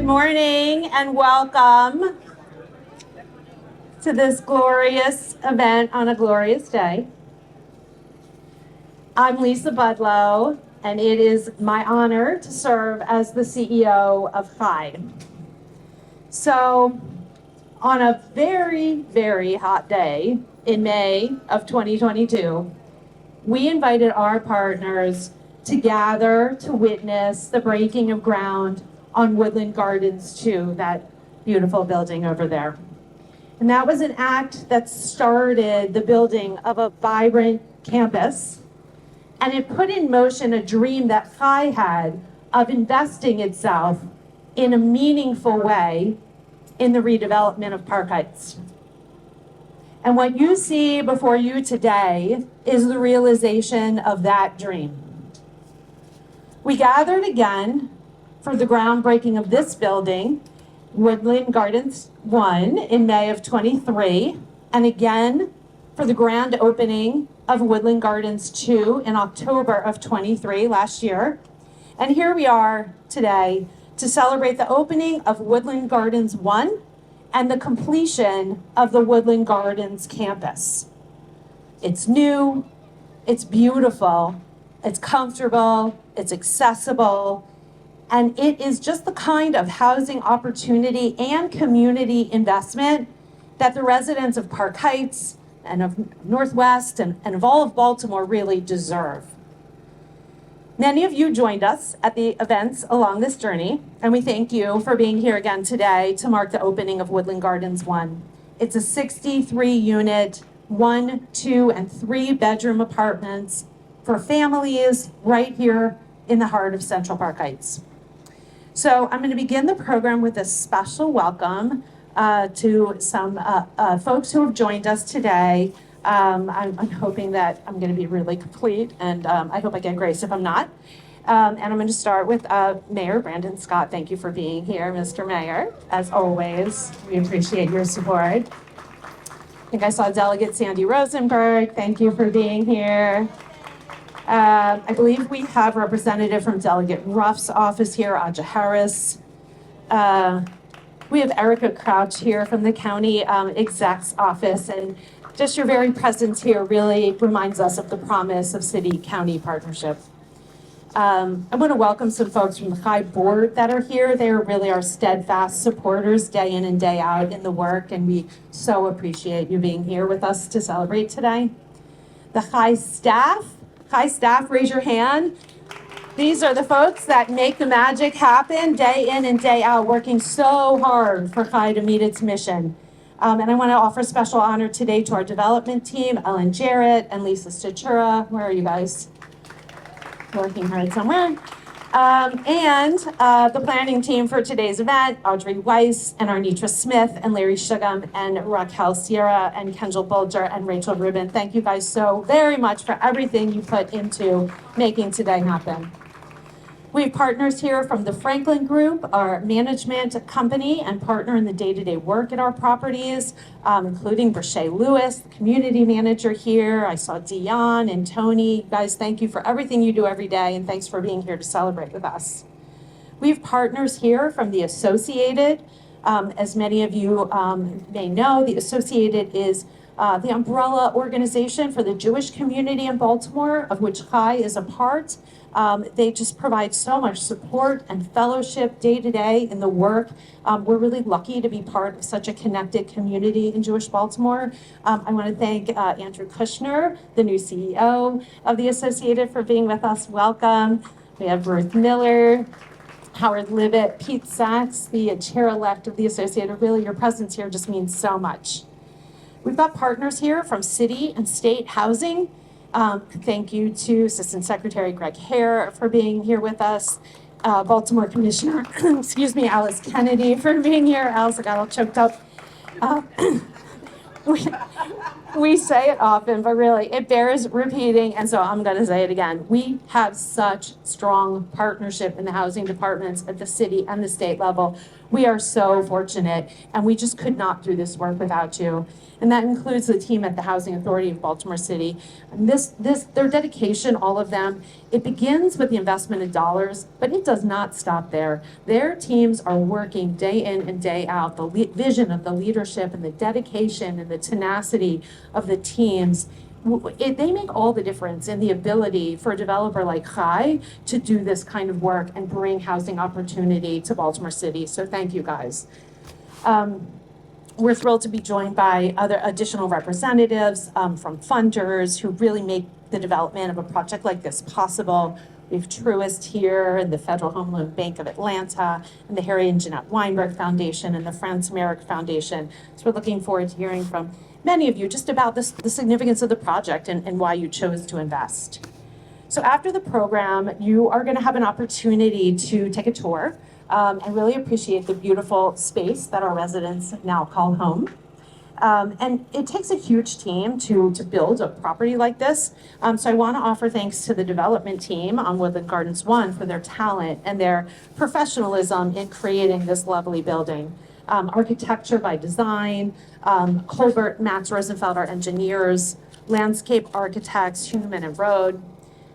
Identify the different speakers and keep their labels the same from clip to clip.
Speaker 1: Good morning and welcome to this glorious event on a glorious day. I'm Lisa Budlow, and it is my honor to serve as the CEO of CHI. So, on a very, very hot day in May of 2022, we invited our partners to gather to witness the breaking of ground on Woodlands Gardens II, that beautiful building over there. And that was an act that started the building of a vibrant campus, and it put in motion a dream that CHI had of investing itself in a meaningful way in the redevelopment of Park Heights. And what you see before you today is the realization of that dream. We gathered again for the groundbreaking of this building, Woodlands Gardens I, in May of 23, and again for the grand opening of Woodlands Gardens II in October of 23 last year. And here we are today to celebrate the opening of Woodlands Gardens I and the completion of the Woodlands Gardens campus. It's new, it's beautiful, it's comfortable, it's accessible, and it is just the kind of housing opportunity and community investment that the residents of Park Heights and of Northwest and of all of Baltimore really deserve. Many of you joined us at the events along this journey, and we thank you for being here again today to mark the opening of Woodlands Gardens I. It's a 63-unit, 1, 2, and 3-bedroom apartments for families right here in the heart of Central Park Heights. So I'm going to begin the program with a special welcome to some folks who have joined us today. I'm hoping that I'm going to be really complete, and I hope I get grace if I'm not. And I'm going to start with Mayor Brandon Scott. Thank you for being here, Mr. Mayor. As always, we appreciate your support. I think I saw Delegate Sandy Rosenberg. Thank you for being here. I believe we have a representative from Delegate Ruff's office here, Aja Harris. We have Erica Crouch here from the county exec's office, and just your very presence here really reminds us of the promise of city-county partnership. I want to welcome some folks from the CHI board that are here. They are really our steadfast supporters day in and day out in the work, and we so appreciate you being here with us to celebrate today. The CHI staff, raise your hand. These are the folks that make the magic happen day in and day out, working so hard for CHI to meet its mission. And I want to offer special honor today to our development team, Ellen Jarrett and Lisa Statura. Where are you guys? Working hard somewhere. And the planning team for today's event, Audrey Weiss and Arnitra Smith and Larry Shugam and Raquel Sierra and Kendall Bulger and Rachel Rubin. Thank you guys so very much for everything you put into making today happen. We have partners here from the Franklin Group, our management company and partner in the day-to-day work at our properties, including Brashay Lewis, the community manager here. I saw Dion and Tony. You guys, thank you for everything you do every day, and thanks for being here to celebrate with us. We have partners here from the Associated. As many of you may know, the Associated is the umbrella organization for the Jewish community in Baltimore, of which CHI is a part. They just provide so much support and fellowship day to day in the work. We're really lucky to be part of such a connected community in Jewish Baltimore. I want to thank Andrew Kushner, the new CEO of the Associated, for being with us. Welcome. We have Ruth Miller, Howard Libet, Pete Sachs, the chair-elect of the Associated. Really, your presence here just means so much. We've got partners here from city and state housing. Thank you to Assistant Secretary Greg Hare for being here with us. Baltimore Commissioner, Alice Kennedy for being here. Alice, I got all choked up. We say it often, but really it bears repeating, and so I'm going to say it again. We have such strong partnership in the housing departments at the city and the state level. We are so fortunate, and we just could not do this work without you. And that includes the team at the Housing Authority of Baltimore City. And their dedication, all of them, it begins with the investment in dollars, but it does not stop there. Their teams are working day in and day out. The vision of the leadership and the dedication and the tenacity of the teams, they make all the difference in the ability for a developer like Chai to do this kind of work and bring housing opportunity to Baltimore City. So thank you guys. We're thrilled to be joined by other additional representatives from funders who really make the development of a project like this possible. We have Truist here, and the Federal Home Loan Bank of Atlanta, and the Harry and Jeanette Weinberg Foundation, and the Franz Merrick Foundation. So we're looking forward to hearing from many of you just about the significance of the project and why you chose to invest. So after the program, you are going to have an opportunity to take a tour and really appreciate the beautiful space that our residents now call home. And it takes a huge team to build a property like this. So I want to offer thanks to the development team on Woodlands Gardens I for their talent and their professionalism in creating this lovely building. Architecture by design, Colbert, Matz Rosenfeld, our engineers, landscape architects, Human and Road,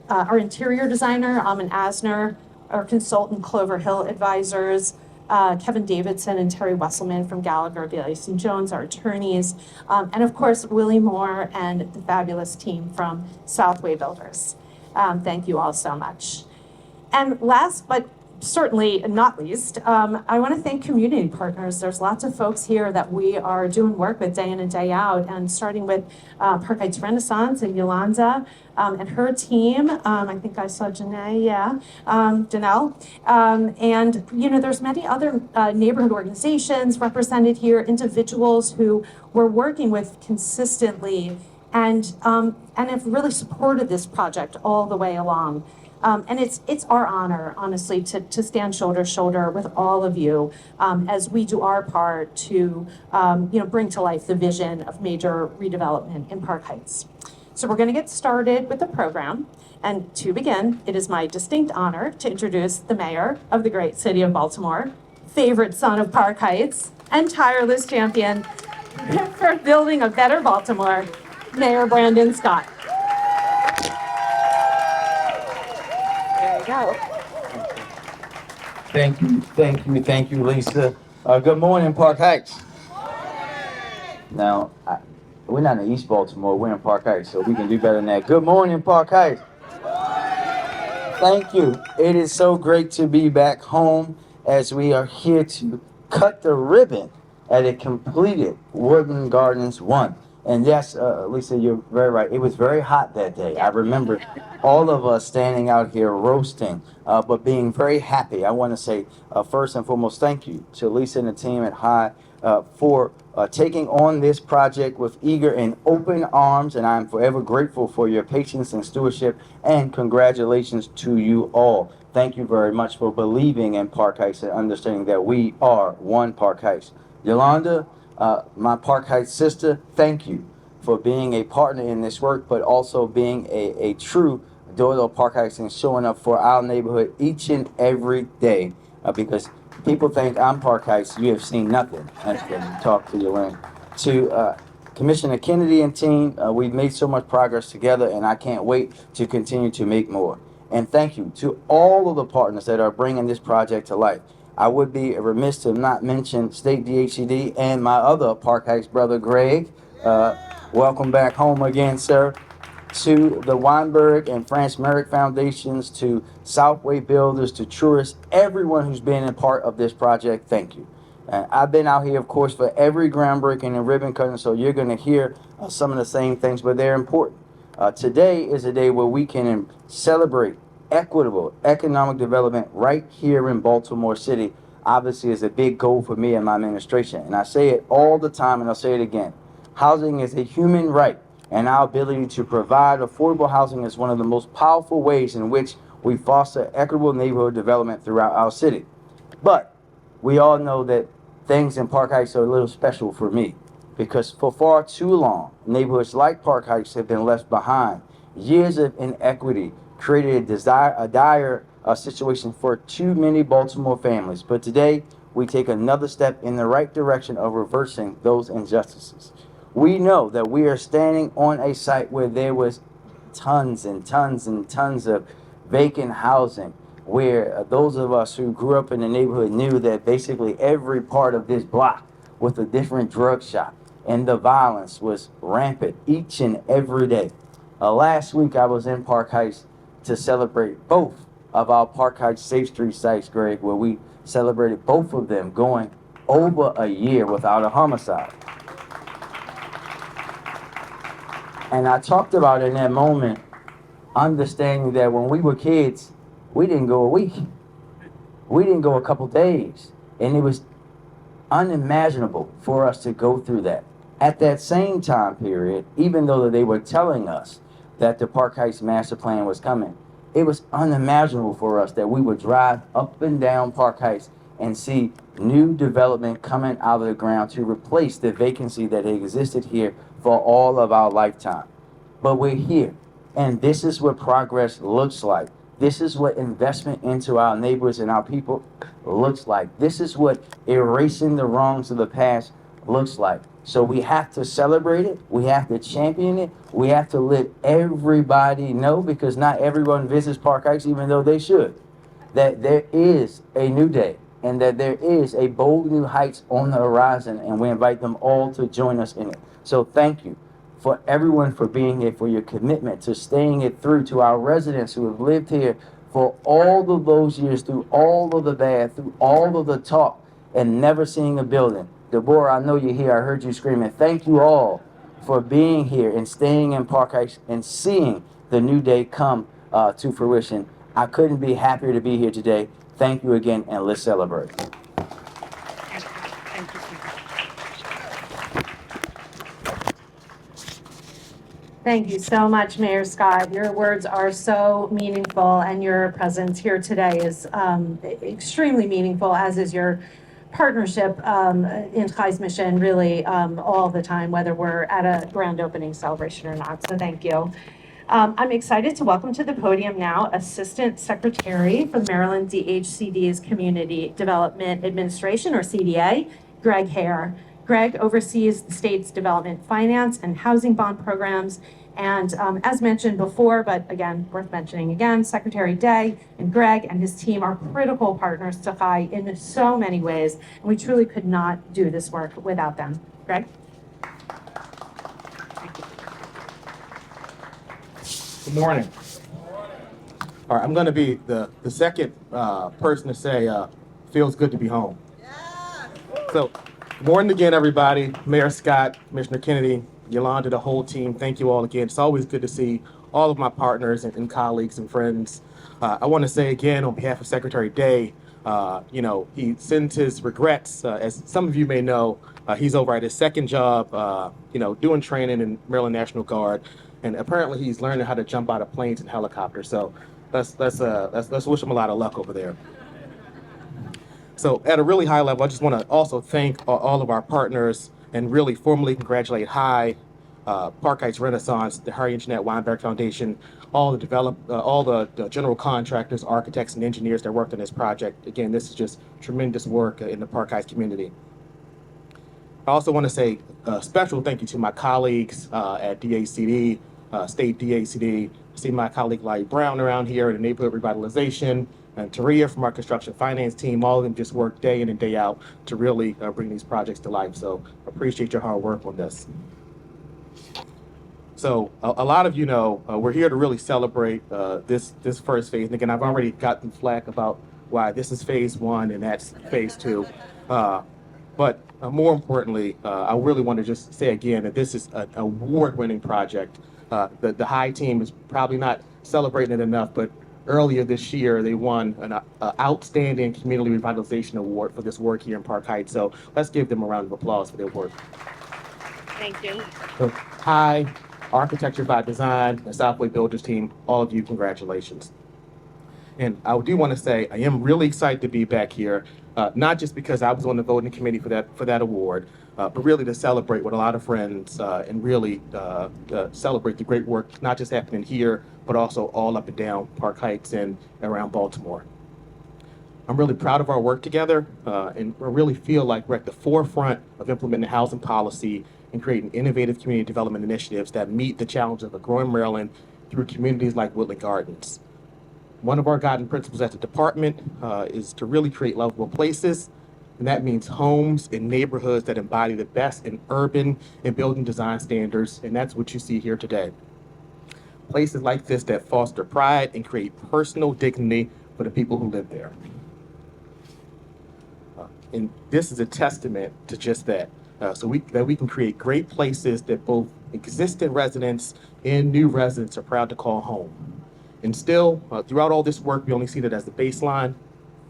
Speaker 1: our interior designer, Amin Asner, our consultant, Clover Hill Advisors, Kevin Davidson and Terry Wesselman from Gallagher, Bailey St. Jones, our attorneys, and of course, Willie Moore and the fabulous team from Southway Builders. Thank you all so much. And last but certainly not least, I want to thank community partners. There's lots of folks here that we are doing work with day in and day out, and starting with Park Heights Renaissance and Yolanda and her team. I think I saw Janae, yeah, Janelle. And, you know, there's many other neighborhood organizations represented here, individuals who we're working with consistently and have really supported this project all the way along. And it's our honor, honestly, to stand shoulder to shoulder with all of you as we do our part to bring to life the vision of major redevelopment in Park Heights. So we're going to get started with the program. And to begin, it is my distinct honor to introduce the mayor of the great city of Baltimore, favorite son of Park Heights, and tireless champion for building a better Baltimore, Mayor Brandon Scott. Go.
Speaker 2: Thank you, Lisa. Good morning, Park Heights. Now, we're not in East Baltimore, we're in Park Heights, so we can do better than that. Good morning, Park Heights. Thank you. It is so great to be back home as we are here to cut the ribbon at a completed Woodlands Gardens I. And yes, Lisa, you're very right. It was very hot that day. I remember all of us standing out here roasting, but being very happy. I want to say, first and foremost, thank you to Lisa and the team at High for taking on this project with eager and open arms. And I'm forever grateful for your patience and stewardship. And congratulations to you all. Thank you very much for believing in Park Heights and understanding that we are one Park Heights. Yolanda, my Park Heights sister, thank you for being a partner in this work, but also being a true daughter of Park Heights and showing up for our neighborhood each and every day. Because people think I'm Park Heights, you have seen nothing. That's when you talk to Yolanda. To Commissioner Kennedy and team, we've made so much progress together, and I can't wait to continue to make more. And thank you to all of the partners that are bringing this project to life. I would be remiss to not mention State DHCD and my other Park Heights brother, Greg. Welcome back home again, sir. To the Weinberg and Franz Merrick Foundations, to Southway Builders, to Truist, everyone who's been a part of this project, thank you. I've been out here, of course, for every groundbreaking and ribbon cutting, so you're going to hear some of the same things, but they're important. Today is a day where we can celebrate equitable economic development right here in Baltimore City. Obviously is a big goal for me and my administration, and I say it all the time and I'll say it again. Housing is a human right, and our ability to provide affordable housing is one of the most powerful ways in which we foster equitable neighborhood development throughout our city. But we all know that things in Park Heights are a little special for me. because for far too long, neighborhoods like Park Heights have been left behind. Years of inequity created a dire situation for too many Baltimore families. But today, we take another step in the right direction of reversing those injustices. We know that we are standing on a site where there was tons and tons and tons of vacant housing, where those of us who grew up in the neighborhood knew that basically every part of this block was a different drug shop, and the violence was rampant each and every day. Last week, I was in Park Heights to celebrate both of our Park Heights Safe Street sites, Greg, where we celebrated both of them going over a year without a homicide. And I talked about in that moment, understanding that when we were kids, we didn't go a week. We didn't go a couple days. And it was unimaginable for us to go through that. At that same time period, even though they were telling us that the Park Heights master plan was coming, it was unimaginable for us that we would drive up and down Park Heights and see new development coming out of the ground to replace the vacancy that existed here for all of our lifetime. But we're here, and this is what progress looks like. This is what investment into our neighbors and our people looks like. This is what erasing the wrongs of the past looks like. So we have to celebrate it. We have to champion it. We have to let everybody know, because not everyone visits Park Heights, even though they should, that there is a new day and that there is a bold new heights on the horizon, and we invite them all to join us in it. So thank you for everyone for being here, for your commitment to staying it through, to our residents who have lived here for all of those years, through all of the bad, through all of the talk, and never seeing a building. Deborah, I know you're here. I heard you screaming. Thank you all for being here and staying in Park Heights and seeing the new day come to fruition. I couldn't be happier to be here today. Thank you again, and let's celebrate.
Speaker 1: Thank you so much, Mayor Scott. Your words are so meaningful, and your presence here today is extremely meaningful, as is your partnership in Chai's mission, really all the time, whether we're at a grand opening celebration or not. So thank you. I'm excited to welcome to the podium now Assistant Secretary for Maryland DHCD's Community Development Administration, or CDA, Greg Hare. Greg oversees the state's development finance and housing bond programs. And as mentioned before, but again, worth mentioning again, Secretary Day and Greg and his team are critical partners to Chai in so many ways. And we truly could not do this work without them. Greg?
Speaker 3: Good morning. All right, I'm going to be the second person to say feels good to be home. So, good morning again, everybody. Mayor Scott, Commissioner Kennedy, Yolanda, the whole team. Thank you all again. It's always good to see all of my partners and colleagues and friends. I want to say again on behalf of Secretary Day, he sends his regrets. As some of you may know, he's over at his second job, doing training in Maryland National Guard. And apparently he's learning how to jump out of planes and helicopters. So let's wish him a lot of luck over there. So at a really high level, I just want to also thank all of our partners and really formally congratulate Park Heights Renaissance, the Harry and Jeanette Weinberg Foundation, all the general contractors, architects, and engineers that worked on this project. Again, this is just tremendous work in the Park Heights community. I also want to say a special thank you to my colleagues at DHCD, State DHCD. I see my colleague Larry Brown around here in the Neighborhood Revitalization, and Taria from our construction finance team. All of them just work day in and day out to really bring these projects to life. So appreciate your hard work on this. So a lot of you know we're here to really celebrate this first phase. And again, I've already gotten flack about why this is phase one and that's phase two. But more importantly, I really want to just say again that this is an award-winning project. The High team is probably not celebrating it enough, but earlier this year they won an outstanding community revitalization award for this work here in Park Heights. So let's give them a round of applause for their work.
Speaker 1: Thank you.
Speaker 3: So, High, Architecture by Design, the Southway Builders team, all of you, congratulations. And I do want to say I am really excited to be back here, not just because I was on the voting committee for that award, but really to celebrate with a lot of friends and really celebrate the great work, not just happening here, but also all up and down Park Heights and around Baltimore. I'm really proud of our work together, and I really feel like we're at the forefront of implementing housing policy and creating innovative community development initiatives that meet the challenge of a growing Maryland through communities like Woodlands Gardens. One of our guiding principles at the department is to really create livable places, and that means homes and neighborhoods that embody the best in urban and building design standards, and that's what you see here today. Places like this that foster pride and create personal dignity for the people who live there. And this is a testament to just that. So that we can create great places that both existing residents and new residents are proud to call home. And still, throughout all this work, we only see that as the baseline.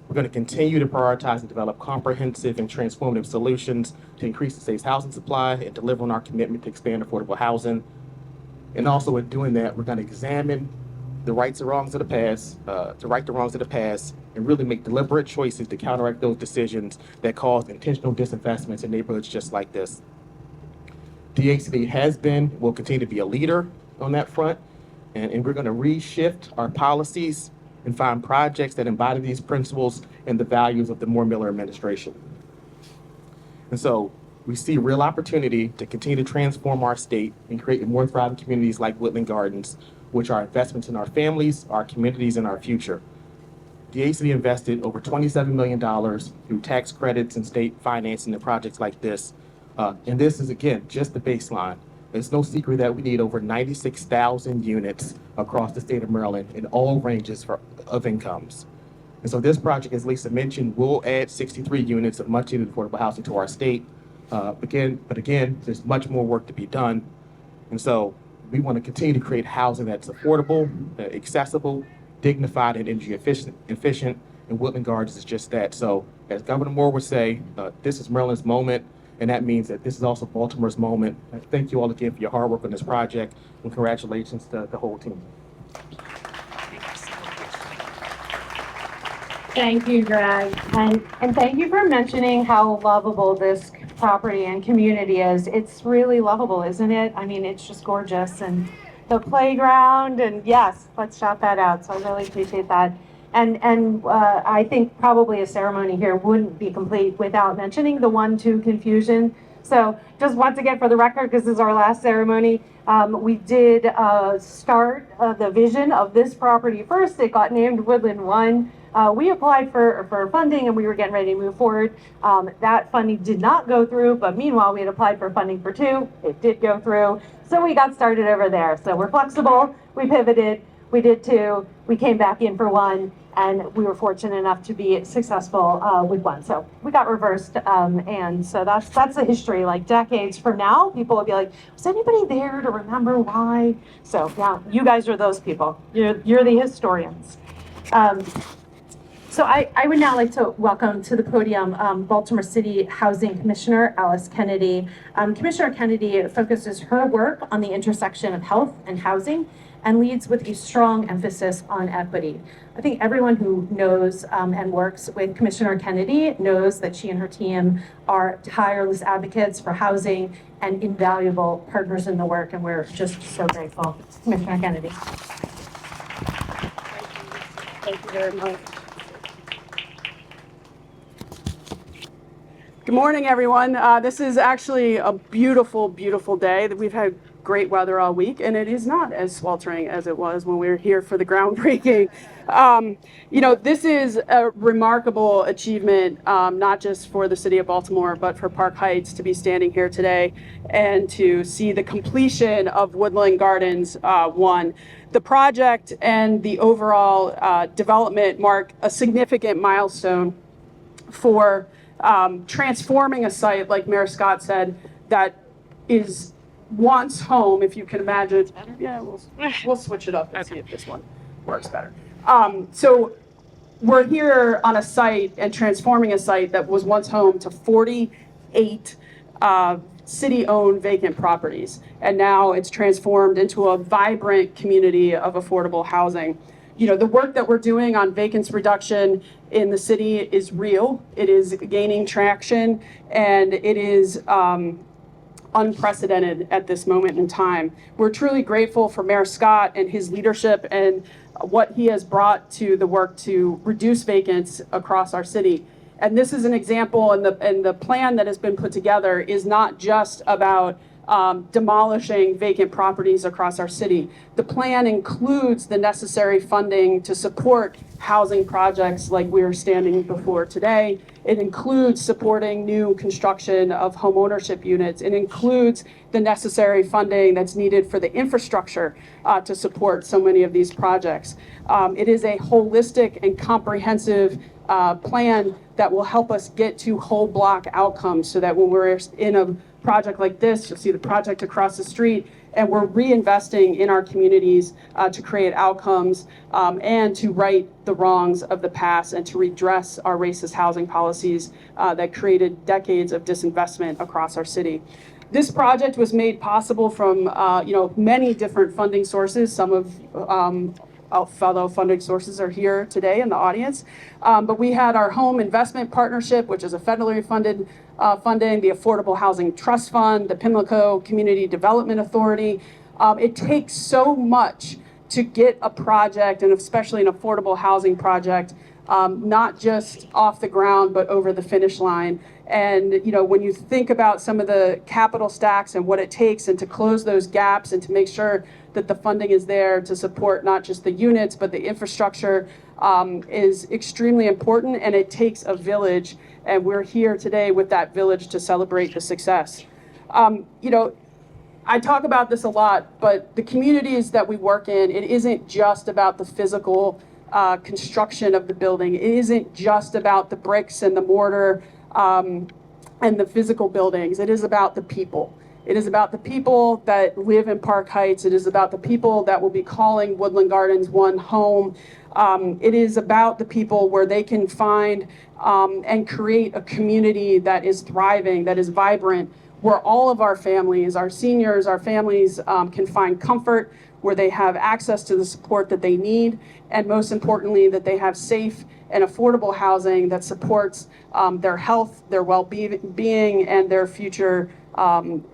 Speaker 3: We're going to continue to prioritize and develop comprehensive and transformative solutions to increase the state's housing supply and deliver on our commitment to expand affordable housing. And also in doing that, we're going to examine the rights and wrongs of the past, to right the wrongs of the past, and really make deliberate choices to counteract those decisions that cause intentional disinvestments in neighborhoods just like this. DHCD has been, will continue to be a leader on that front, and we're going to reshift our policies and find projects that embody these principles and the values of the Moore Miller administration. And so we see real opportunity to continue to transform our state and create more thriving communities like Woodlands Gardens, which are investments in our families, our communities, and our future. DHCD invested over $27 million through tax credits and state financing in projects like this. And this is, again, just the baseline. It's no secret that we need over 96,000 units across the state of Maryland in all ranges of incomes. And so this project, as Lisa mentioned, will add 63 units of much needed affordable housing to our state. But again, there's much more work to be done. And so we want to continue to create housing that's affordable, accessible, dignified, and energy efficient, and Woodlands Gardens is just that. So as Governor Moore would say, this is Maryland's moment, and that means that this is also Baltimore's moment. Thank you all again for your hard work on this project, and congratulations to the whole team.
Speaker 1: Thank you, Greg. And thank you for mentioning how lovable this property and community is. It's really lovable, isn't it? I mean, it's just gorgeous. And the playground, and yes, let's shout that out. So I really appreciate that. And I think probably a ceremony here wouldn't be complete without mentioning the 1-2 confusion. So just once again, for the record, because this is our last ceremony, we did start the vision of this property first. It got named Woodland 1. We applied for funding and we were getting ready to move forward. That funding did not go through, but meanwhile, we had applied for funding for 2. It did go through. So we got started over there. So we're flexible. We pivoted. We did 2. We came back in for 1. And we were fortunate enough to be successful with 1. So we got reversed. And so that's the history. Like decades from now, people will be like, was anybody there to remember why? So yeah, you guys are those people. You're the historians. So I would now like to welcome to the podium Baltimore City Housing Commissioner Alice Kennedy. Commissioner Kennedy focuses her work on the intersection of health and housing and leads with a strong emphasis on equity. I think everyone who knows and works with Commissioner Kennedy knows that she and her team are tireless advocates for housing and invaluable partners in the work, and we're just so grateful. Commissioner Kennedy.
Speaker 4: Thank you very much. Good morning, everyone. This is actually a beautiful, beautiful day. We've had great weather all week, and it is not as sweltering as it was when we were here for the groundbreaking. This is a remarkable achievement, not just for the city of Baltimore, but for Park Heights to be standing here today and to see the completion of Woodlands Gardens 1. The project and the overall development mark a significant milestone for transforming a site, like Mayor Scott said, that is once home, if you can imagine. It's better? Yeah, we'll switch it up and see if this one works better. So we're here on a site and transforming a site that was once home to 48 city-owned vacant properties. And now it's transformed into a vibrant community of affordable housing. The work that we're doing on vacancy reduction in the city is real. It is gaining traction, and it is unprecedented at this moment in time. We're truly grateful for Mayor Scott and his leadership and what he has brought to the work to reduce vacancies across our city. And this is an example, and the plan that has been put together is not just about demolishing vacant properties across our city. The plan includes the necessary funding to support housing projects like we're standing before today. It includes supporting new construction of home ownership units. It includes the necessary funding that's needed for the infrastructure to support so many of these projects. It is a holistic and comprehensive plan that will help us get to whole block outcomes, so that when we're in a project like this, you'll see the project across the street, and we're reinvesting in our communities to create outcomes and to right the wrongs of the past and to redress our racist housing policies that created decades of disinvestment across our city. This project was made possible from many different funding sources. Some of our fellow funding sources are here today in the audience. But we had our Home Investment Partnership, which is a federally funded funding, the Affordable Housing Trust Fund, the Pimlico Community Development Authority. It takes so much to get a project, and especially an affordable housing project, not just off the ground, but over the finish line. And when you think about some of the capital stacks and what it takes, and to close those gaps and to make sure that the funding is there to support not just the units, but the infrastructure, is extremely important, and it takes a village. And we're here today with that village to celebrate the success. I talk about this a lot, but the communities that we work in, it isn't just about the physical construction of the building. It isn't just about the bricks and the mortar and the physical buildings. It is about the people. It is about the people that live in Park Heights. It is about the people that will be calling Woodland Gardens one home. It is about the people where they can find and create a community that is thriving, that is vibrant, where all of our families, our seniors, our families can find comfort, where they have access to the support that they need, and most importantly, that they have safe and affordable housing that supports their health, their well-being, and their future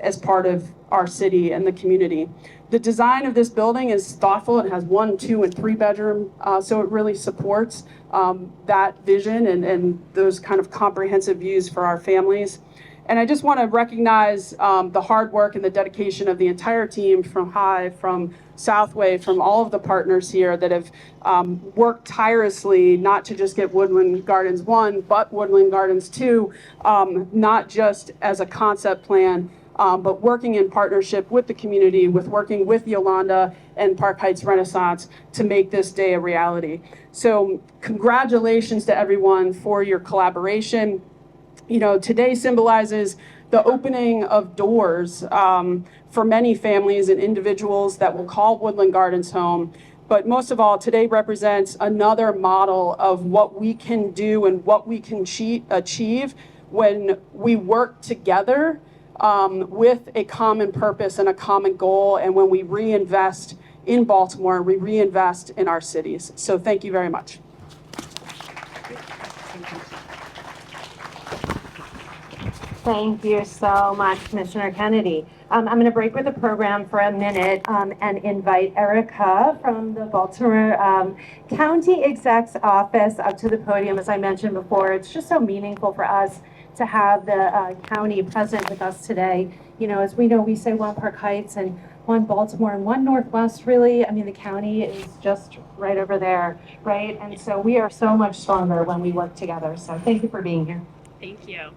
Speaker 4: as part of our city and the community. The design of this building is thoughtful. It has 1, 2, and 3 bedroom, so it really supports that vision and those kind of comprehensive views for our families. And I just want to recognize the hard work and the dedication of the entire team from Hive, from Southway, from all of the partners here that have worked tirelessly, not to just get Woodland Gardens 1, but Woodland Gardens 2, not just as a concept plan, but working in partnership with the community, working with Yolanda and Park Heights Renaissance to make this day a reality. So congratulations to everyone for your collaboration. Today symbolizes the opening of doors for many families and individuals that will call Woodland Gardens home. But most of all, today represents another model of what we can do and what we can achieve when we work together with a common purpose and a common goal, and when we reinvest in Baltimore, we reinvest in our cities. So thank you very much.
Speaker 1: Thank you so much, Commissioner Kennedy. I'm going to break with the program for a minute and invite Erica from the Baltimore County Exec's office up to the podium. As I mentioned before, it's just so meaningful for us to have the county present with us today. As we know, we say one Park Heights and one Baltimore and one Northwest, really. I mean, the county is just right over there, right? And so we are so much stronger when we work together. So thank you for being here.
Speaker 5: Thank you.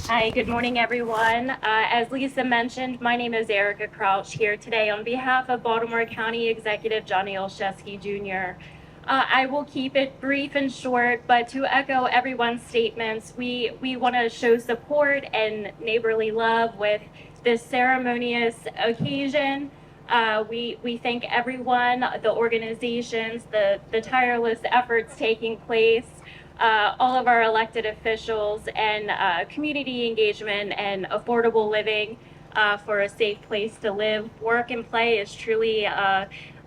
Speaker 5: Hi, good morning, everyone. As Lisa mentioned, my name is Erica Crouch, here today on behalf of Baltimore County Executive Johnny Olszewski Jr. I will keep it brief and short, but to echo everyone's statements, we want to show support and neighborly love with this ceremonious occasion. We thank everyone, the organizations, the tireless efforts taking place, all of our elected officials, and community engagement and affordable living for a safe place to live, work, and play is truly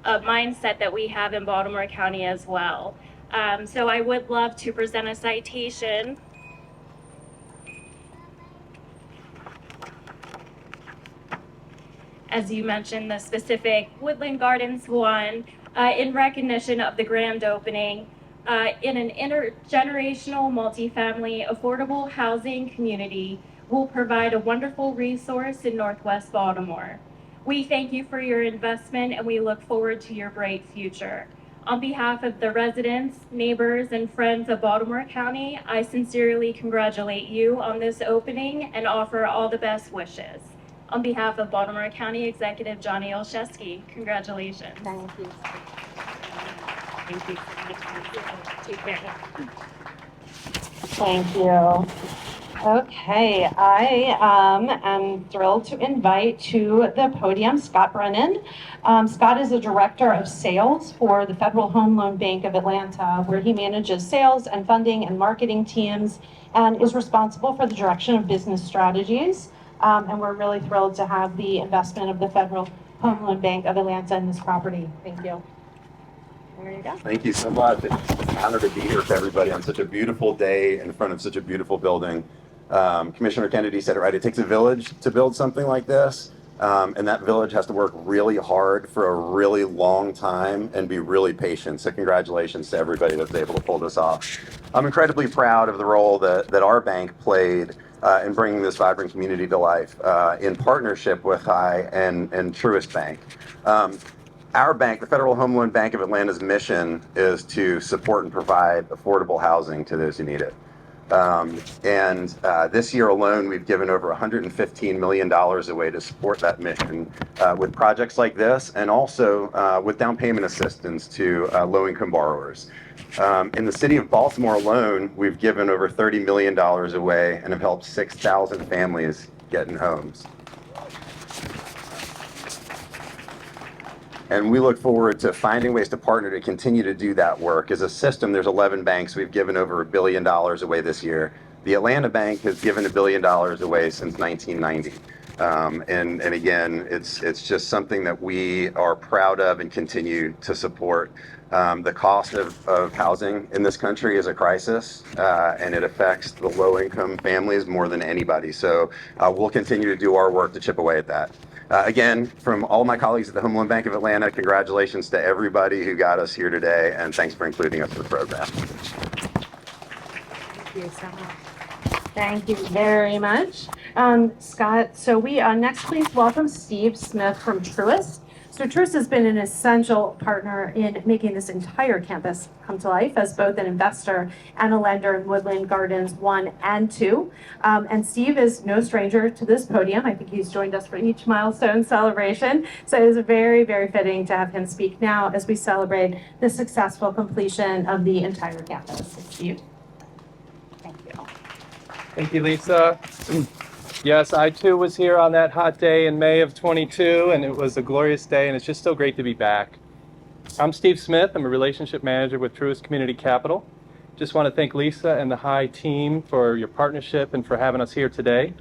Speaker 5: mindset that we have in Baltimore County as well. So I would love to present a citation. As you mentioned, the specific Woodlands Gardens I, in recognition of the grand opening in an intergenerational, multifamily, affordable housing community, will provide a wonderful resource in Northwest Baltimore. We thank you for your investment and we look forward to your bright future. On behalf of the residents, neighbors, and friends of Baltimore County, I sincerely congratulate you on this opening and offer all the best wishes. On behalf of Baltimore County Executive Johnny Olszewski, congratulations.
Speaker 1: Thank you.
Speaker 5: Thank you. Take care.
Speaker 1: Thank you. Okay, I am thrilled to invite to the podium Scott Brennan. Scott is a director of sales for the Federal Home Loan Bank of Atlanta, where he manages sales and funding and marketing teams and is responsible for the direction of business strategies. And we're really thrilled to have the investment of the Federal Home Loan Bank of Atlanta in this property. Thank you. There you go.
Speaker 6: Thank you so much. It's an honor to be here with everybody on such a beautiful day in front of such a beautiful building. Commissioner Kennedy said it right. It takes a village to build something like this. And that village has to work really hard for a really long time and be really patient. So congratulations to everybody that's able to pull this off. I'm incredibly proud of the role that our bank played in bringing this vibrant community to life in partnership with HI and Truist Bank. Our bank, the Federal Home Loan Bank of Atlanta's mission is to support and provide affordable housing to those who need it. This year alone, we've given over $115 million away to support that mission with projects like this and also with down payment assistance to low-income borrowers. In the city of Baltimore alone, we've given over $30 million away and have helped 6,000 families get in homes. And we look forward to finding ways to partner to continue to do that work. As a system, there's 11 banks. We've given over $1 billion away this year. The Atlanta Bank has given $1 billion away since 1990. And again, it's just something that we are proud of and continue to support. The cost of housing in this country is a crisis, and it affects the low-income families more than anybody. So we'll continue to do our work to chip away at that. Again, from all my colleagues at the Home Loan Bank of Atlanta, congratulations to everybody who got us here today, and thanks for including us in the program.
Speaker 1: Thank you so much. Thank you very much, Scott. So we next, please welcome Steve Smith from Truist. So Truist has been an essential partner in making this entire campus come to life as both an investor and a lender in Woodlands Gardens I and II. And Steve is no stranger to this podium. I think he's joined us for each milestone celebration. So it is very, very fitting to have him speak now as we celebrate the successful completion of the entire campus. Steve. Thank you.
Speaker 7: Thank you, Lisa. Yes, I too was here on that hot day in May of 22, and it was a glorious day, and it's just so great to be back. I'm Steve Smith. I'm a relationship manager with Truist Community Capital. Just want to thank Lisa and the HI team for your partnership and for having us here today.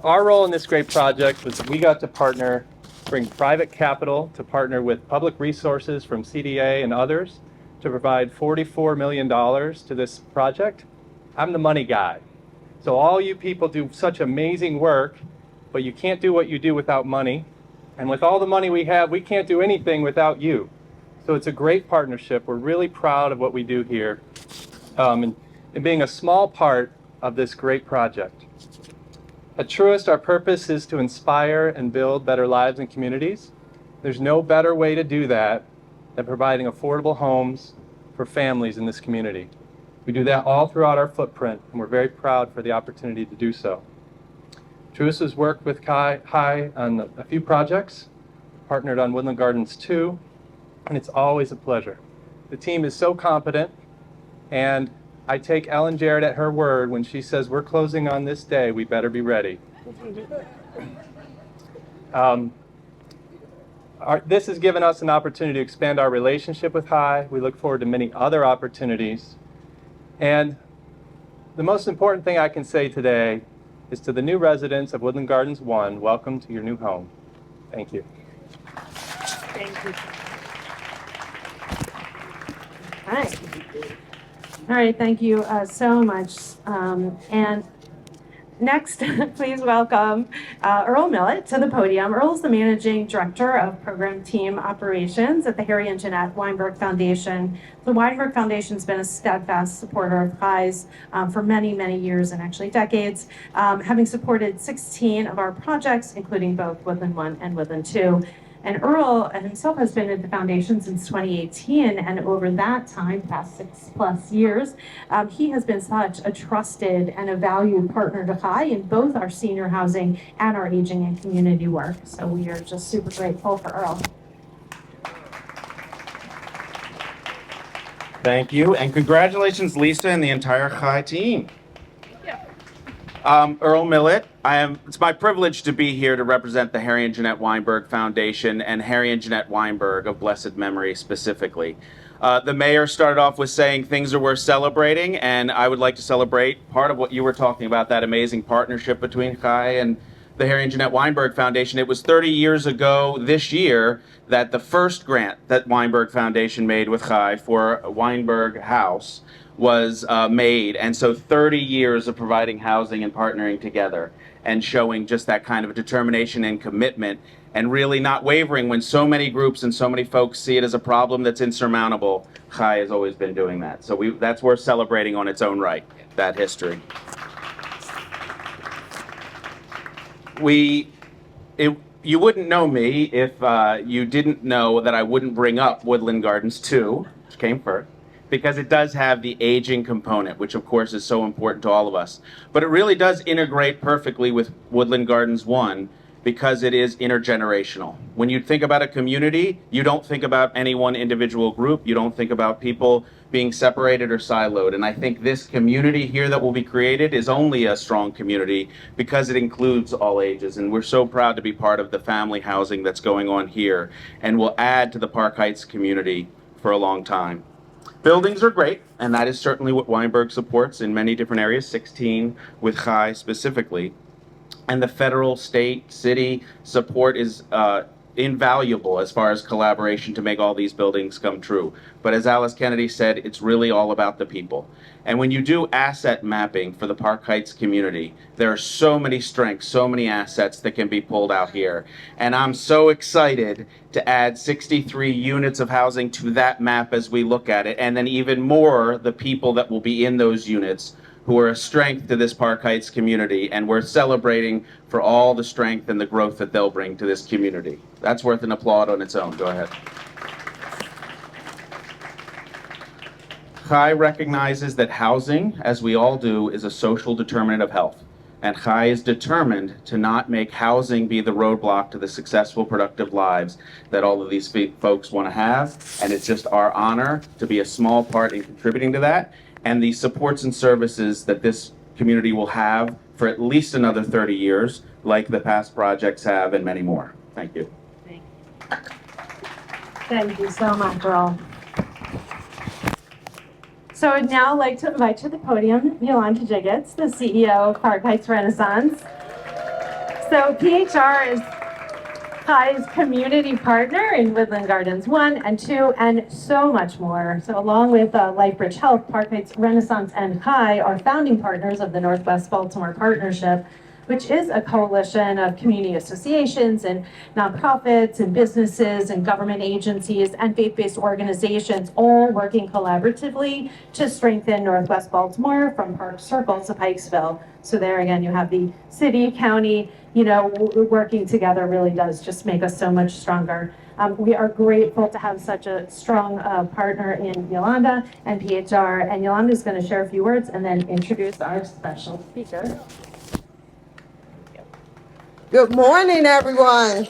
Speaker 7: Our role in this great project was that we got to partner, bring private capital to partner with public resources from CDA and others to provide $44 million to this project. I'm the money guy. So all you people do such amazing work, but you can't do what you do without money. And with all the money we have, we can't do anything without you. So it's a great partnership. We're really proud of what we do here and being a small part of this great project. At Truist, our purpose is to inspire and build better lives and communities. There's no better way to do that than providing affordable homes for families in this community. We do that all throughout our footprint, and we're very proud for the opportunity to do so. Truist has worked with HI on a few projects, partnered on Woodlands Gardens II, and it's always a pleasure. The team is so competent, and I take Ellen Jarrett at her word when she says we're closing on this day, we better be ready. This has given us an opportunity to expand our relationship with HI. We look forward to many other opportunities. And the most important thing I can say today is to the new residents of Woodlands Gardens I, welcome to your new home. Thank you.
Speaker 1: Thank you. right. All right, thank you so much. And next, please welcome Earl Millett to the podium. Earl is the Managing Director of Program Team Operations at the Harry and Jeanette Weinberg Foundation. The Weinberg Foundation's been a steadfast supporter of HI's for many, many years and actually decades, having supported 16 of our projects, including both Woodland 1 and Woodland 2. And Earl himself has been at the foundation since 2018, and over that time, past 6+ years, he has been such a trusted and a valued partner to HI in both our senior housing and our aging and community work. So we are just super grateful for Earl.
Speaker 8: Thank you, and congratulations, Lisa and the entire HI team. Earl Millett. It's my privilege to be here to represent the Harry and Jeanette Weinberg Foundation and Harry and Jeanette Weinberg of blessed memory specifically. The mayor started off with saying things are worth celebrating, and I would like to celebrate part of what you were talking about, that amazing partnership between HI and the Harry and Jeanette Weinberg Foundation. It was 30 years ago this year that the first grant that Weinberg Foundation made with HI for Weinberg House was made. And so 30 years of providing housing and partnering together and showing just that kind of determination and commitment and really not wavering when so many groups and so many folks see it as a problem that's insurmountable. HI has always been doing that. So that's worth celebrating on its own right, that history. You wouldn't know me if you didn't know that I wouldn't bring up Woodlands Gardens 2, which came first, because it does have the aging component, which of course is so important to all of us. But it really does integrate perfectly with Woodlands Gardens 1 because it is intergenerational. When you think about a community, you don't think about any one individual group. You don't think about people being separated or siloed. And I think this community here that will be created is only a strong community because it includes all ages. And we're so proud to be part of the family housing that's going on here and will add to the Park Heights community for a long time. Buildings are great, and that is certainly what Weinberg supports in many different areas, 16 with HI specifically. And the federal, state, city support is invaluable as far as collaboration to make all these buildings come true. But as Alice Kennedy said, it's really all about the people. And when you do asset mapping for the Park Heights community, there are so many strengths, so many assets that can be pulled out here. And I'm so excited to add 63 units of housing to that map as we look at it, and then even more the people that will be in those units who are a strength to this Park Heights community, and we're celebrating for all the strength and the growth that they'll bring to this community. That's worth an applaud on its own. Go ahead. HI recognizes that housing, as we all do, is a social determinant of health. And HI is determined to not make housing be the roadblock to the successful, productive lives that all of these folks want to have. And it's just our honor to be a small part in contributing to that, and the supports and services that this community will have for at least another 30 years, like the past projects have, and many more. Thank you.
Speaker 1: Thank you so much, Earl. So I'd now like to invite to the podium Yolanda Jiggets, the CEO of Park Heights Renaissance. So PHR is HI's community partner in Woodlands Gardens 1 and 2, and so much more. So along with LifeBridge Health, Park Heights Renaissance and HI are founding partners of the Northwest Baltimore Partnership, which is a coalition of community associations and nonprofits and businesses and government agencies and faith-based organizations, all working collaboratively to strengthen Northwest Baltimore from Park Circle to Pikesville. So there again, you have the city, county, working together really does just make us so much stronger. We are grateful to have such a strong partner in Yolanda and PHR. And Yolanda is going to share a few words and then introduce our special speaker.
Speaker 9: Good morning, everyone.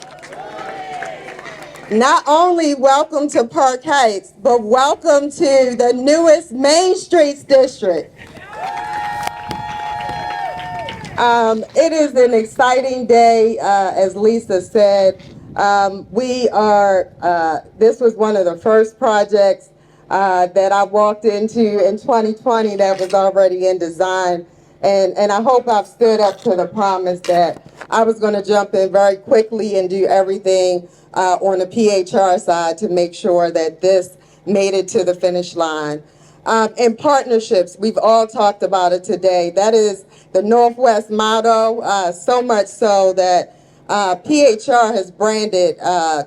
Speaker 9: Not only welcome to Park Heights, but welcome to the newest Main Streets District. It is an exciting day, as Lisa said. This was one of the first projects that I walked into in 2020 that was already in design. And I hope I've stood up to the promise that I was going to jump in very quickly and do everything on the PHR side to make sure that this made it to the finish line. And partnerships, we've all talked about it today. That is the Northwest motto, so much so that PHR has branded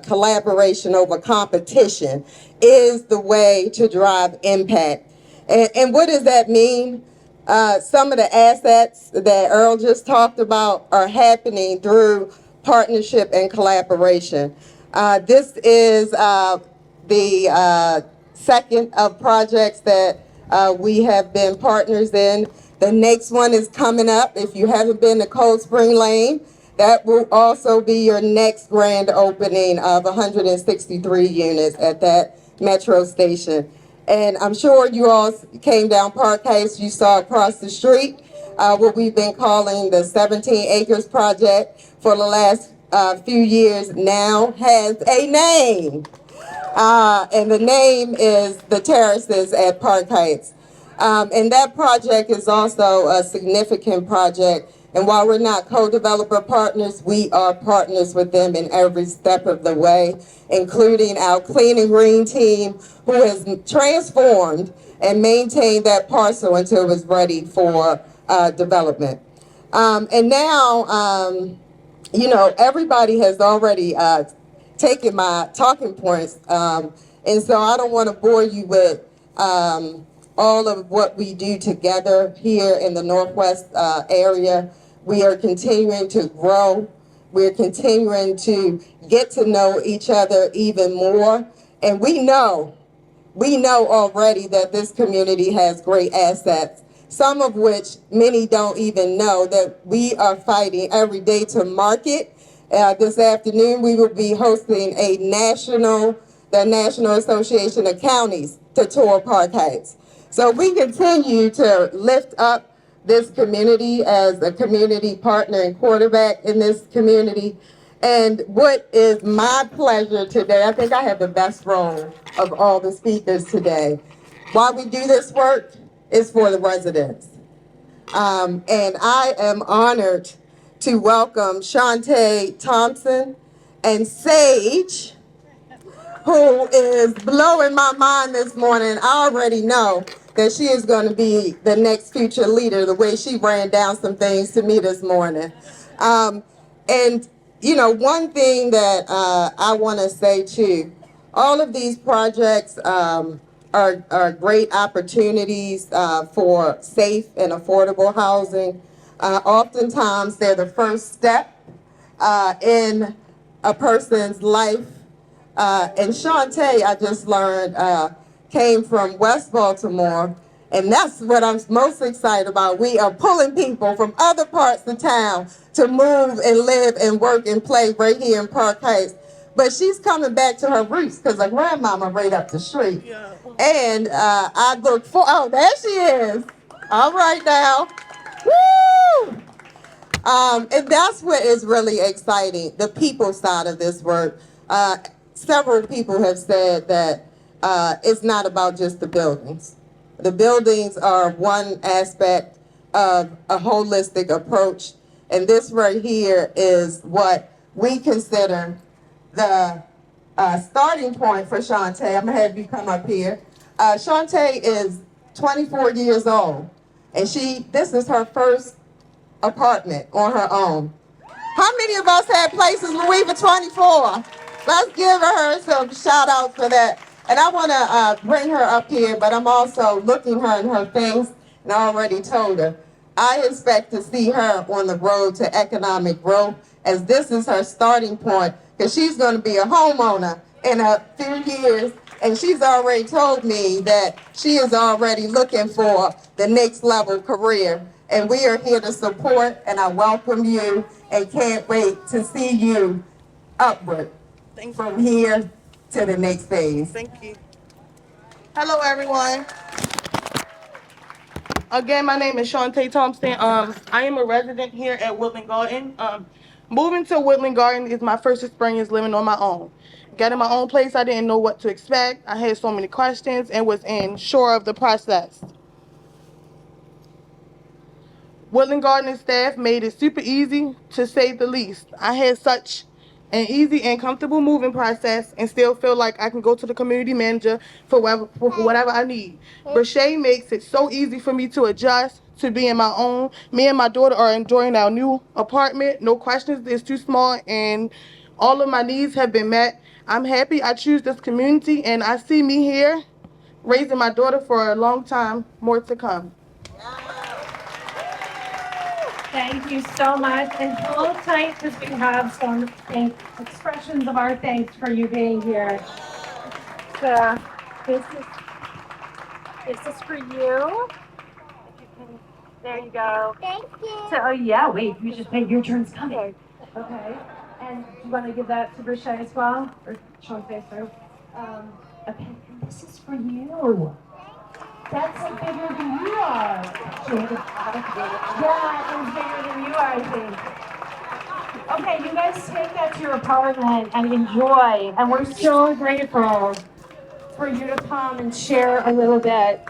Speaker 9: collaboration over competition is the way to drive impact. And what does that mean? Some of the assets that Earl just talked about are happening through partnership and collaboration. This is the second of projects that we have been partners in. The next one is coming up. If you haven't been to Cold Spring Lane, that will also be your next grand opening of 163 units at that metro station. And I'm sure you all came down Park Heights, you saw across the street what we've been calling the 17 Acres Project for the last few years now has a name. And the name is the Terraces at Park Heights. And that project is also a significant project. And while we're not co-developer partners, we are partners with them in every step of the way, including our Clean and Green team, who has transformed and maintained that parcel until it was ready for development. And now, you know, everybody has already taken my talking points, and so I don't want to bore you with all of what we do together here in the Northwest area. We are continuing to grow. We're continuing to get to know each other even more, and we know already that this community has great assets, some of which many don't even know that we are fighting every day to market. This afternoon, we will be hosting the National Association of Counties to tour Park Heights. So we continue to lift up this community as a community partner and quarterback in this community. And what is my pleasure today, I think I have the best role of all the speakers today. Why we do this work is for the residents. And I am honored to welcome Shantae Thompson and Sage, who is blowing my mind this morning. I already know that she is going to be the next future leader, the way she ran down some things to me this morning. And, you know, one thing that I want to say too, all of these projects are great opportunities for safe and affordable housing. Oftentimes, they're the first step in a person's life. And Shantae, I just learned, came from West Baltimore, and that's what I'm most excited about. We are pulling people from other parts of town to move and live and work and play right here in Park Heights. But she's coming back to her roots because her grandmama right up the street. And I look for, oh, there she is. All right now. Woo! And that's what is really exciting, the people side of this work. Several people have said that it's not about just the buildings. The buildings are one aspect of a holistic approach, and this right here is what we consider the starting point for Shantae. I'm gonna have you come up here. Shantae is 24 years old, and this is her first apartment on her own. How many of us had places when we were 24? Let's give her some shout outs for that. And I want to bring her up here, but I'm also looking her in her face, and I already told her, I expect to see her on the road to economic growth, as this is her starting point, because she's going to be a homeowner in a few years, and she's already told me that she is already looking for the next level career. And we are here to support, and I welcome you and can't wait to see you upward from here to the next phase.
Speaker 10: Thank you. Hello, everyone. Again, my name is Shantae Thompson. I am a resident here at Woodlands Garden. Moving to Woodlands Garden is my first experience living on my own. Getting my own place, I didn't know what to expect. I had so many questions and was unsure of the process. Woodlands Garden staff made it super easy, to say the least. I had such an easy and comfortable moving process, and still feel like I can go to the community manager for whatever I need. Brochet makes it so easy for me to adjust to being my own. Me and my daughter are enjoying our new apartment. No questions, it's too small, and all of my needs have been met. I'm happy I choose this community, and I see me here raising my daughter for a long time more to come.
Speaker 1: Thank you so much. And hold tight because we have some expressions of our thanks for you being here. So this is for you. There you go.
Speaker 11: Thank you.
Speaker 1: So, oh yeah, wait, you just made your turn's coming. Okay. And do you want to give that to Brochet as well? Or Sean face through? Okay, and this is for you. That's like bigger than you are. Yeah, it's bigger than you are, I think. Okay, you guys take that to your apartment and enjoy. And we're so grateful for you to come and share a little bit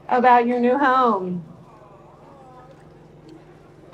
Speaker 1: about your new home.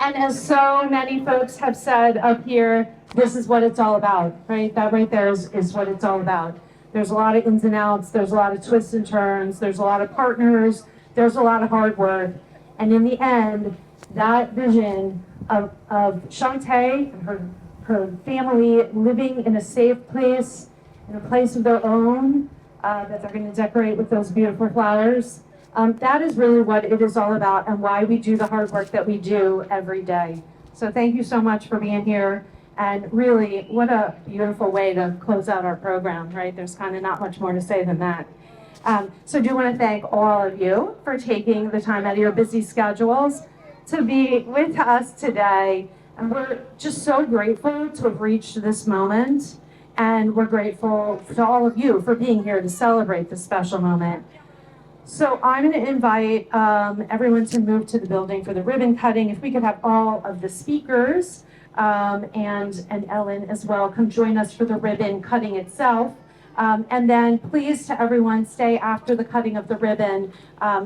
Speaker 1: And as so many folks have said up here, this is what it's all about, right? That right there is what it's all about. There's a lot of ins and outs, there's a lot of twists and turns, there's a lot of partners, there's a lot of hard work. And in the end, that vision of Shantae and her family living in a safe place, in a place of their own, that they're going to decorate with those beautiful flowers, that is really what it is all about and why we do the hard work that we do every day. So thank you so much for being here. And really, what a beautiful way to close out our program, right? There's kind of not much more to say than that. So I do want to thank all of you for taking the time out of your busy schedules to be with us today. And we're just so grateful to have reached this moment. And we're grateful to all of you for being here to celebrate this special moment. So I'm going to invite everyone to move to the building for the ribbon cutting. If we could have all of the speakers and Ellen as well come join us for the ribbon cutting itself. And then please to everyone stay after the cutting of the ribbon.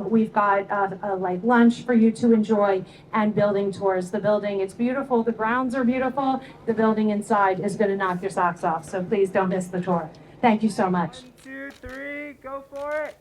Speaker 1: We've got a light lunch for you to enjoy and building tours. The building, it's beautiful. The grounds are beautiful. The building inside is going to knock your socks off. So please don't miss the tour. Thank you so much.
Speaker 12: 1, 2, 3, go for it.